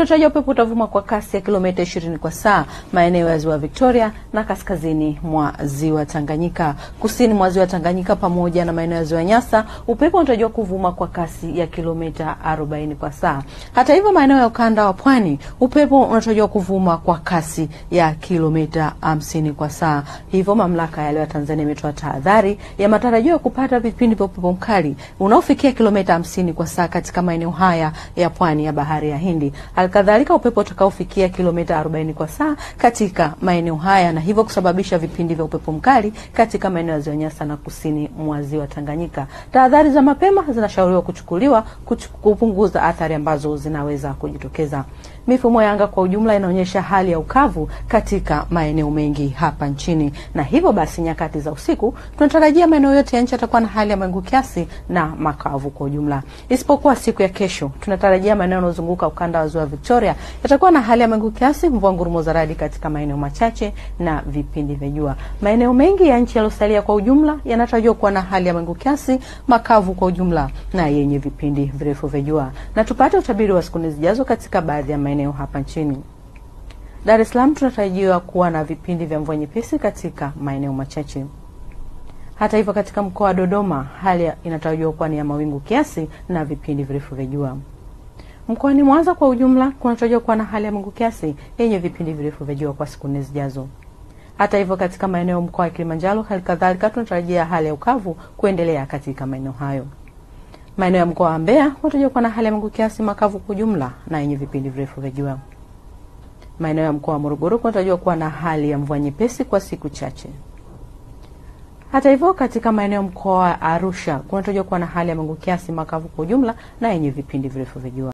Tunatarajia upepo utavuma kwa kasi ya kilomita 20 kwa saa maeneo ya Ziwa Victoria na kaskazini mwa Ziwa Tanganyika. Kusini mwa Ziwa Tanganyika pamoja na maeneo ya Ziwa Nyasa, upepo unatarajiwa kuvuma kwa kasi ya kilomita 40 kwa saa. Hata hivyo, maeneo ya ukanda wa pwani, upepo unatarajiwa kuvuma kwa kasi ya kilomita 50 kwa saa. Hivyo mamlaka ya hali ya Tanzania imetoa tahadhari ya matarajio ya kupata vipindi vya upepo mkali unaofikia kilomita 50 kwa saa katika maeneo haya ya pwani ya Bahari ya Hindi. Halikadhalika, upepo utakaofikia kilomita 40 kwa saa katika maeneo haya na hivyo kusababisha vipindi vya upepo mkali katika maeneo ya Ziwa Nyasa na kusini mwa Ziwa Tanganyika. Tahadhari za mapema zinashauriwa kuchukuliwa kupunguza athari ambazo zinaweza kujitokeza. Mifumo ya anga kwa ujumla inaonyesha hali ya ukavu katika maeneo mengi hapa nchini, na hivyo basi nyakati za usiku tunatarajia maeneo yote ya nchi yatakuwa na hali ya mawingu kiasi na makavu kwa ujumla. Isipokuwa siku ya kesho, tunatarajia maeneo yanayozunguka ukanda wa Ziwa Victoria yatakuwa na hali ya mawingu kiasi, mvua ngurumo za radi katika maeneo machache na vipindi vya jua. Maeneo mengi ya nchi yaliyosalia kwa ujumla yanatarajiwa kuwa na hali ya mawingu kiasi, makavu kwa ujumla na yenye vipindi virefu vya jua. Na tupate utabiri wa siku zijazo katika baadhi ya maeneo hapa nchini. Dar es Salaam tunatarajiwa kuwa na vipindi vya mvua nyepesi katika maeneo machache. Hata hivyo, katika mkoa wa Dodoma hali inatarajiwa kuwa ni ya mawingu kiasi na vipindi virefu vya jua. Mkoani Mwanza kwa ujumla kunatarajiwa kuwa na hali ya mawingu kiasi yenye vipindi virefu vya jua kwa siku zijazo. Hata hivyo, katika maeneo mkoa wa Kilimanjaro halikadhalika tunatarajia hali ya ukavu kuendelea katika maeneo hayo. Maeneo ya mkoa wa Mbeya kunatarajiwa kuwa na hali ya mawingu kiasi, makavu kwa ujumla na yenye vipindi virefu vya jua. Maeneo ya mkoa wa Morogoro kunatarajiwa kuwa na hali ya mvua nyepesi kwa siku chache. Hata hivyo, katika maeneo ya mkoa wa Arusha kunatarajiwa kuwa na hali ya mawingu kiasi, makavu kwa ujumla na yenye vipindi virefu vya jua.